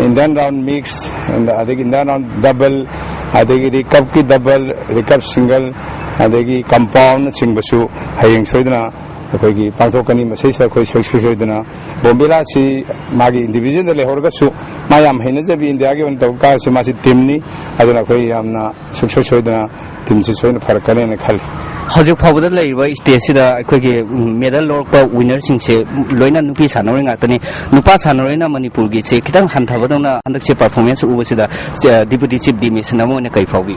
in then round mix, and Adegi in then round double, Adegi Cupki double, recap single, Adegi compound, Singbasu, Haying Soidana. Kogi Pantokani Masisa Koi Soidana, Bombela si Magi division the Lehorgasu, Mayam Henazabi in the Agion Toka, Sumasi Timni, Adana Koi Amna, Sukshodana, Timson Parakane and Kali. How's Powder Lay, Stacy, Kogi medal or winners in Loina Nupi Sanoring Atani, Nupas Hanorina Manipurgi, Kitan Hantavadona, and the chip performance over the deputy chief Dimisamo and Kaifawi.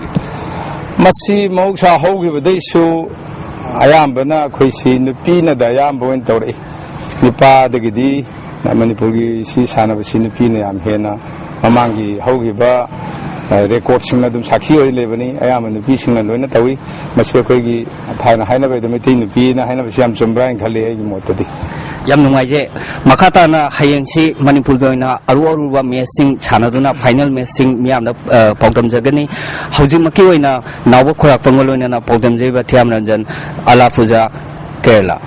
Masi Moksha Hogi with they show. Ayambana Koisi Nupina Dayam Boin Tori Nipa the Gidi Manipuri si Sanavasi Nupina am Hena Mamangi Hogiba record Sinadum Saki Levani I am in the Pishing and Lunatawi Masakogi Tana Hana the Metin Pina Hanavasiam Zumbra and Kali Motadi Yamnuaje Makatana Hayengsi Manipurina Aruba Messing Chanaduna final messing Miam Pogam Jagani Haujimakiwina Nawakura Pangolona Pogam Jeva Tiamranjan Alafuza Kerala.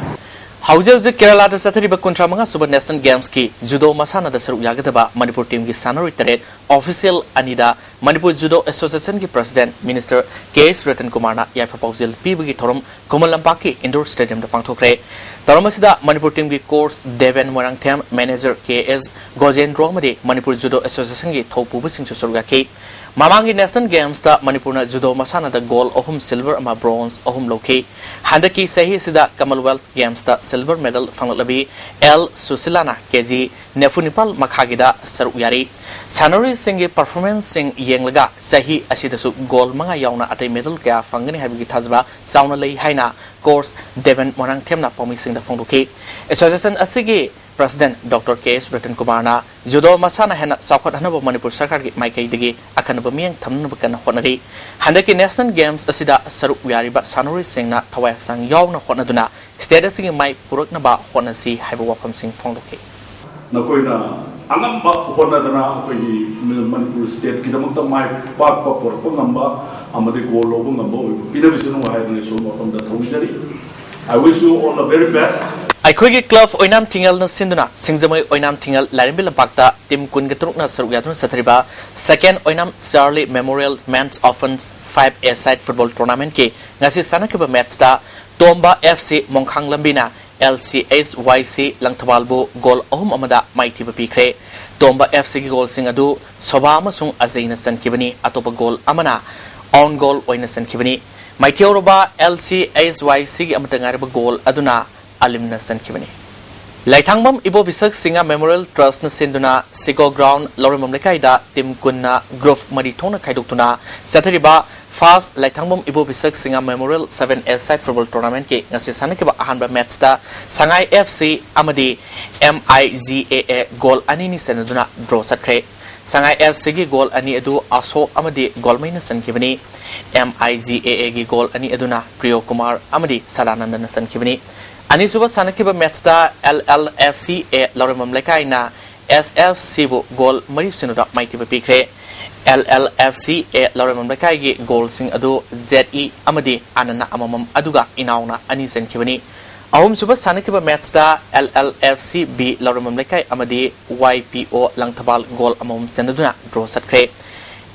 Hauses Kerala the Satariba Kuntramanga Super National Games ki Judo Masana the Saru Yagataba Manipur team ki Sanori Teret official Anida Manipur Judo Association ki President Minister K.S. Ratan Kumarna Yafa Pausil Pibugi Torum Kumalampaki Indoor Stadium the Pangtokre Toromasida Manipur team ki course Devan Morangtham Manager K.S. Gojen Romade Manipur Judo Association ki Thopu Sing Surgaki Mamangi National Games da Manipurna Judo Masana the gold ohum silver ama bronze ohum loki Handaki Sahi Sida Commonwealth Games da silver medal Fanglabi L Susilana KG Nefunipal Makhagida Saruyari Sanori Singi performance sing Yenglaga Sahi Asidasu gold Manga Yauna at a medal Ga Fangani Habigi Tazba Sauna Lay Haina course Devan Morang Temna promising the Fonduki Association Asigi President Dr. K.S. Ratan Kumarna Judo Masana Hena Sakot Hanaba Manipur Sarkar Makai Digi Akanabamiang Tamnabakan Honari Handaki National Games Asida Saru Yariba Sanori Singna Tawai Sang Yaw na Honaduna Status Sing Mai Puruknaba Honasi Habawapam Sing Fondoki. Nakoina Angamba Honadana Manipur State Kidamata Mai Papa Purpanga Amadi Golobungabo Pinavision Hydration from the Tonjari. I wish you all the very best. Aikogi club oinam tingal na sinduna singzamoi oinam tingal larimbil pakta tim kun getruk na saruyatun satriba second oinam Charlie Memorial Men's Offense 5A side football tournament ke ngasi sanakaba match da Tomba FC Mongkhang Lambina LCSYC Langthawalbo goal ahum amada maiti bapikre Tomba FC ki goal singadu soba amasung azaina sankibani atopa goal amana on goal oina sankibani maitioroba LCSYC ki amatangarba goal aduna Alimna Sankivani. Laithangbam Ibo Bisak Singa Memorial Trust na sinduna Sigo Ground Lorimam Lekaida Tim Kunna Group Maritona Kaiduktuna Sathariba Fast Laithangbam Ibo Bisak Singa Memorial 7 side football tournament ke ngasi sanakiba ahanba match da Sangai FC amadi MIGAA goal ani ni senaduna draw satkre Sangai FC gi goal ani edu aso amadi goal maina sankibani MIGAA gi goal ani eduna Priyo Kumar amadi Sadananda sankibani Ani suba sanakiba match da LLFC Lorimam Lekaina SFC bu goal mari sinuda maiti pikre LLFC Lorimam Lekai gi goal sing adu ZE amadi anana amamam aduga inauna ani sankibani ahum suba sanakiba match da LLFC B Lorimam Lekai amadi YPO Langthabal goal amam senaduna draw satkre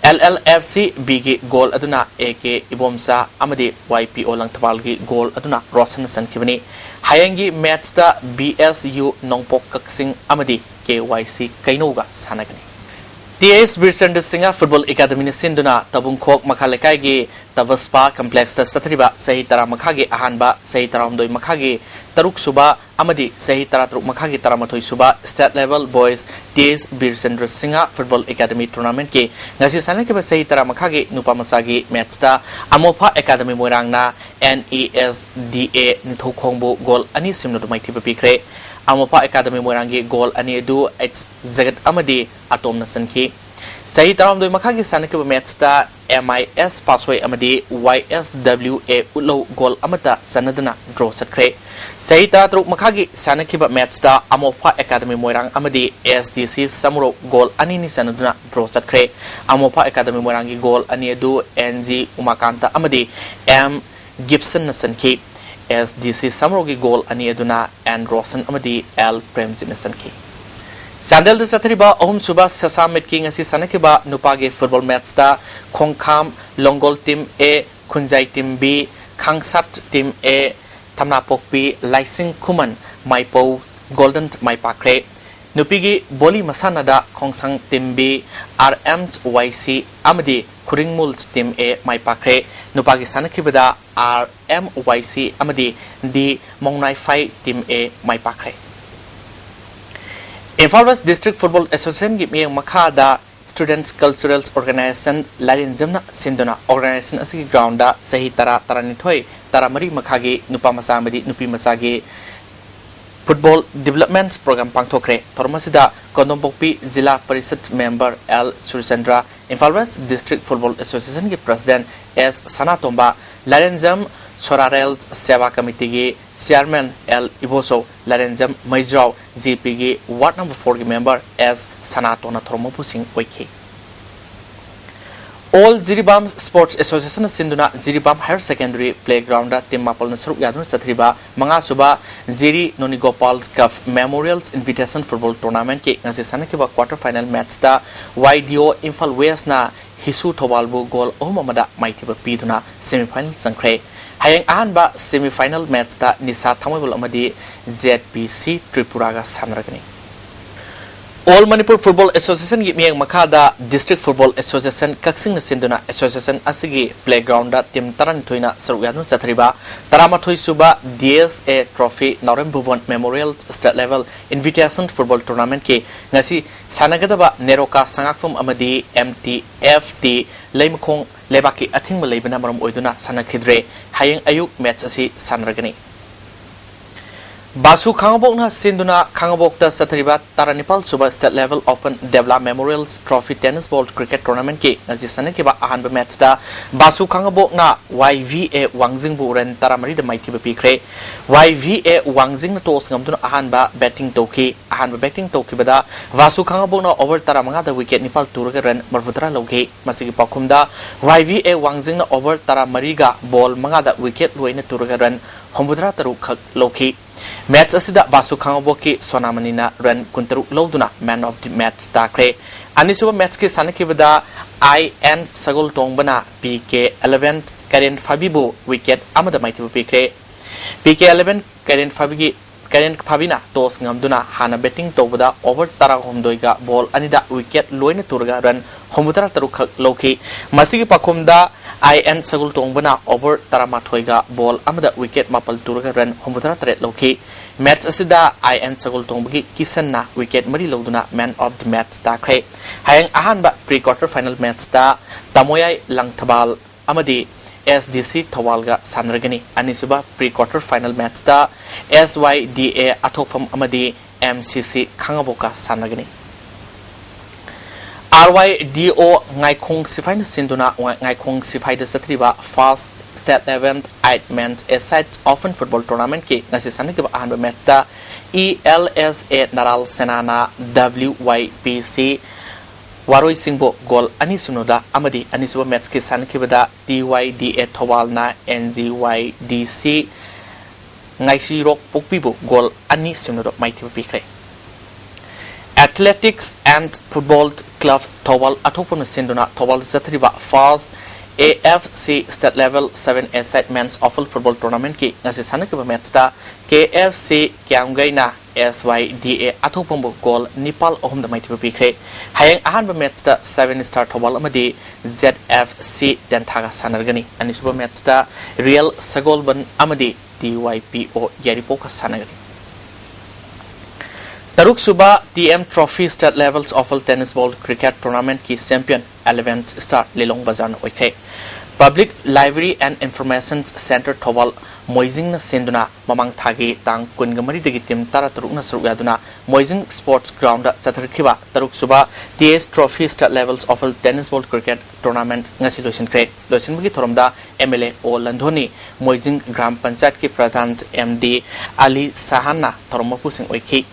LLFC B gi goal aduna AK Ibomsa amadi YPO Langthabal gi goal aduna Rosan sankibani Hayangi match da BSU Nongpok Kaksing amadi KYC Kainoga sanagani TS Birsand Singa Football Academy ni sinduna tabung khok makhalekai gi Tavaspa Complex ta satriba sahi tara makhagi ahanba sahi taramdoi makhagi taruk suba amadi sahi taratruk makhagi taramathoi suba state level boys TS Birsand Singa Football Academy tournament ke ngasi sanake ba sahi tara makhagi nupa masagi match ta Amopa Academy moirangna NESDA nithokhongbo goal ani simno dumai thiba pikre Amopa Academy moirangi goal ani du H Zagat amadi atom na sanki sahi taram doi makhagi sanake match ta MIS passway amadi YSWA ulo goal amata sanadana draw satkre sahi taratruk makhagi sanake match ta Amopa Academy moirang amadi SDC samuro goal ani ni sanadana draw satkre Amopa Academy moirangi goal ani du NG Umakanta amadi M Gibson na sanki SDC Samrogi goal ani aduna and Rosen amadi L Premjin sanki Sandal de Satriba Om Suba Sasamit King asi sanakiba nupage football match da Khongkham Longol team A Khunjai team B Khangsat team A Thamnapok B Laising Kuman Maipo Golden Maipakre Nupigi Boli Masanada Khongsang team B RMYC amadi Kuringmul team A Maipakre Nupagi sanakibada RMYC amadi di Mongnai Phai team A Maipakre Imphal West District Football Association gi miyang makada Students Cultural Organization Larin Jamna Sindona Organization asigi ground da sahi tara taranithoi taramari makhagi nupa masa amadi nupi masagi Football Development Program Pangthokre Tormasida Kondompokpi Zilla Parisat Member L Surchandra Imphal West District Football Association ki President S Sanatomba Larenjam Sorarel Seva Committee ki Chairman L Iboso Larenjam Maizrao GP ki Ward number 4 ki member S Sanatona Thormopu Singh Oike All Jiribam Sports Association Sinduna Jiribam Higher Secondary Playground Tim Mapal Nasruk Yadun Satriba Manga Suba Jiri Nonigopal Cup Memorials Invitation Football Tournament ke ngasi sanakiba quarter final match da YDO Imphal West na Hisu Thobalbu goal ohmamada maitiba piduna semi-final changkre hayang ahanba semi-final match da Nisa Thamabul amadi ZPC Tripura ga sanragani All Manipur Football Association gi miyang makada District Football Association Kaksing na sinduna Association asigi playground da tim taran thoina saruyanu sathriba taramathoi suba DSA Trophy Norem Bhuvan Memorial State Level Invitation Football Tournament ke ngasi sanagadaba Neroka Sangakfum amadi MTFT Leimkhong lebaki athingma leibana maram oiduna sanakhidre hayang ayuk match asi sanragani Basu Khangabok na sinduna Khangabok ta sathriba taranipal suba state level open Devla Memorials Trophy tennis ball cricket tournament ke ngasi sanakiba ahanba match da Basu Khangabok na YVA Wangjing buren taramari da maiti ba pikre YVA Wangjing na tos ngamduna ahanba batting toki ahanba batting toki bada Basu Khangabok na over taramanga da wicket nipal turaga ran marvutra loge masigi pakhumda YVA Wangjing na over taramari ga ball manga da wicket loina turaga ran hombudra taru khak loki Match asida Basu Khangaboki Sonamanina run kuntaru loduna man of the match takre anisuba match ke sanakibada IN Sagol Tongbana PK 11 Karen Fabibu wicket amada maitibu pikre PK 11 Karen Fabina tos ngamduna hana betting tobada over tara homdoiga ball anida wicket loina turga run homutara taruk loki masigi pakumda IN sagul tongbana over taramatoiga ball amada wicket mapal turaga run homutara tret loki match asida IN sagul tongbagi kisanna wicket mari loduna man of the match ta kre hayang ahanba pre quarter final match ta tamoyai langthabal amadi SDC Thawalga Sanragani Anisuba pre-quarter final match da SYDA Atofam Amadi MCC Kangaboka Sanragani RYDO Ngaikong Sifai Sinduna Ngaikong Sifai the Satriba fast state event 8 men's aside often football tournament ki ngasi sanagba ahanba match da ELSA Naral Senana WYPC Waroi Singbo goal ani sunoda amadi ani suba match ke sankibada TYDA Thawalna NGYDC ngaisi rok pokpibo goal ani sunoda maiti pikre Athletics and Football Club Thawal atopon sinduna Thawal zatriba fast AFC state level 7 aside men's awful football tournament ki ngasi sankibba match da KFC Kyamgaina SYDA atopombo goal Nepal ohum da maiti pikre hayang ahanba match da 7-star Thawal amadi ZFC Denthaga sanargani ani suba match da Real Sagolban amadi TYPO Yaripoka sanargani Taruk Suba TM Trophy state levels awful tennis ball cricket tournament ki champion 11th star Lelong Bazar na oikhe Public Library and Information Center Thawal Moizing na senduna mamang thagi tang kungamari dagi tim tara taruk na saruk yaduna Moizing Sports Ground da satarkiba Taruk Suba TS Trophy state levels awful tennis ball cricket tournament ngasi loisin kre loisin bagi thoromda MLA O Landhoni Moizing Gram Panchayat ki Pradhan MD Ali Sahana thoromapu sing oikhi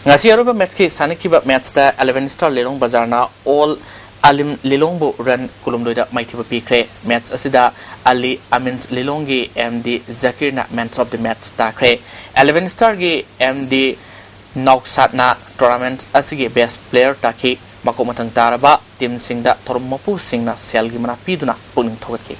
ngasi aruba match ki sanikiba match da 11-star Lelong Bazar na all Alim Lilongbo run kulumdoida maitiba pikre match asida Ali Amin Lilongi MD Zakir na man of the match takre 11-star gi MD Nauksat na tournament asige best player taki makomatang taraba team singda thormapu singna selgi mana piduna puning thogatki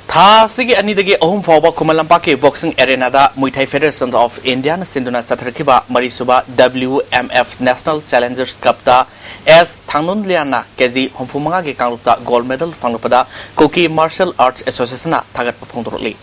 Tha sigi ani dagi ahum fawba kumalampa ke boxing arena da Muay Thai Federation of India na sinduna sathrakiba marisuba WMF National Challengers Cup da as Thangnun Liana KG Hompumanga ke kanglupta gold medal fanglupada Koki Martial Arts Association na thagat pafongdorli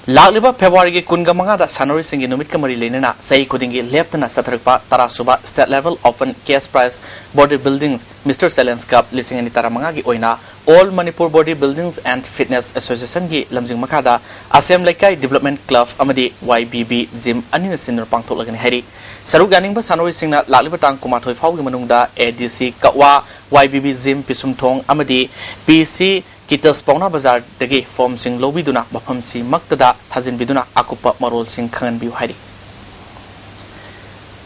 Lagliba February ge kungamanga da sanori singi numit kamari lenena sei kudingi leptana sathrakpa tarasuba state level open cash prize body buildings Mr Challenge Cup lisingani taramanga gi oina All Manipur Body Buildings and Fitness Association gi lamjing makada Assam Laikai Development Club amadi YBB Gym anina sinur pangthok lagani hari saruk ganing ba sanori singna lagliba tang kumathoi phau gi manungda ADC Kawa YBB Gym Pisumthong amadi PC Kitas Pauna Bazar dagi form sing lobby duna mafam si maktada thajin biduna akupa marol sing khangan biu hari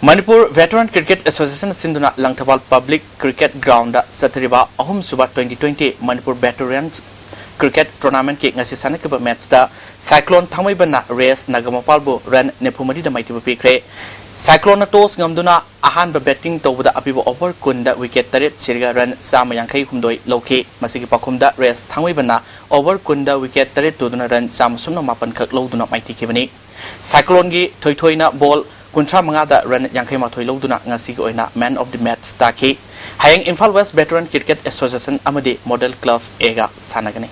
Manipur Veteran Cricket Association sinduna Langthabal Public Cricket Ground da satriba ahum suba 2020 Manipur Veterans Cricket Tournament ki ngasi sanakba match da Cyclone thamai bana race nagamapalbo run nepumari da maitiba pikre Cyclone na toss ngamduna ahan ba batting tawda apibo over kunda wicket taret sirga run sama yankai humdoi loki masigi pakhumda race thamai bana over kunda wicket taret tuduna run sama sumna mapan khak loduna maiti kibani Cyclone gi thoithoina ball Kuntra mangada run yankai mathoi loduna ngasi gi oina man of the match taki hayang Imphal West Veteran Cricket Association amadi Model Club ega sanagani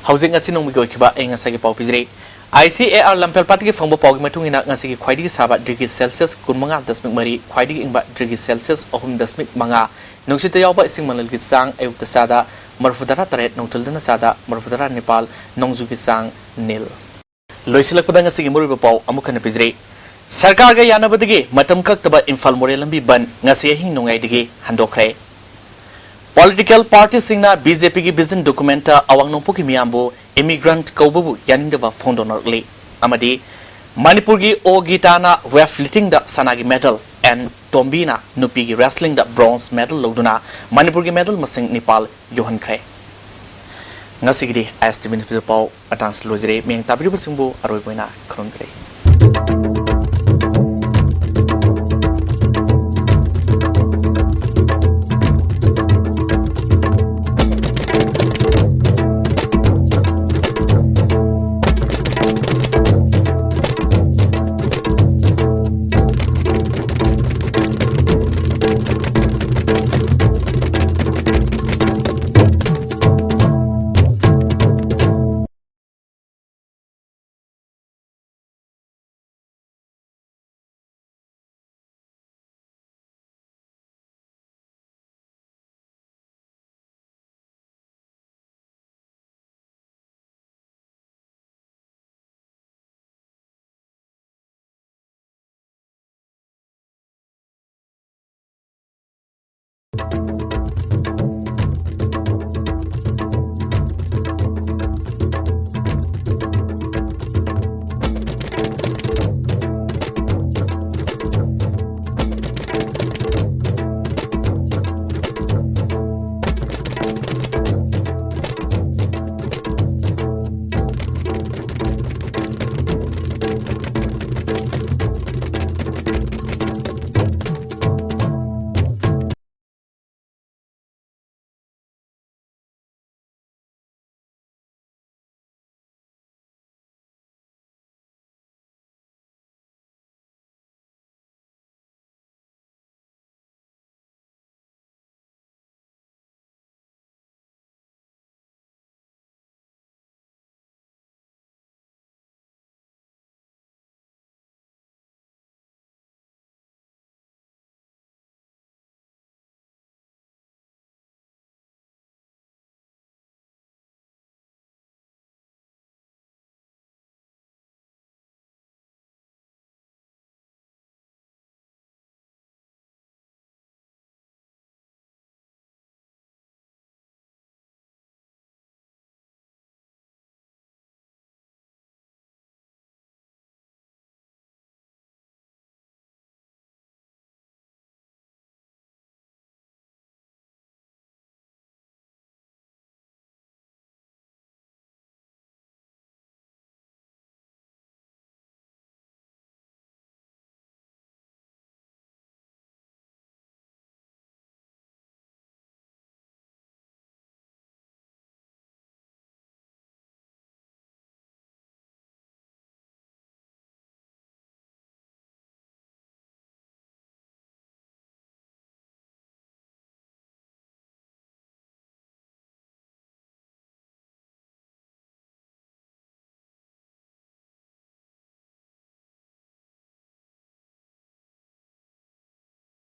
housing asinong mi goikiba enga sagi pau pizri ICAR lampel patigi fangbo pawgi matungina ngasi gi khwaidi saba degree Celsius kunmanga dasmik mari khwaidi ingba degree Celsius ohum dasmik manga nungsita yawba ising manal gi sang ayukta sada marfudara taret nongtuldana sada marfudara Nepal nongju gi sang nil loisilakpada ngasi gi muriba paw amukana pizri Sarkar ga yanabadagi matam kaktaba Imphal Morelambi ban ngasi hing nungai digi handokre Political party singna BJP gi vision document awang nongpu ki miyambu immigrant kaubu yanindaba phondonarli amadi Manipur gi o gitana weightlifting da sanagi medal and Tombina nupi gi wrestling da bronze medal loduna Manipur gi medal masing Nepal yohan kre ngasi gi ISTV pau atans lojre meng tabri basingbu aroi boina khronjre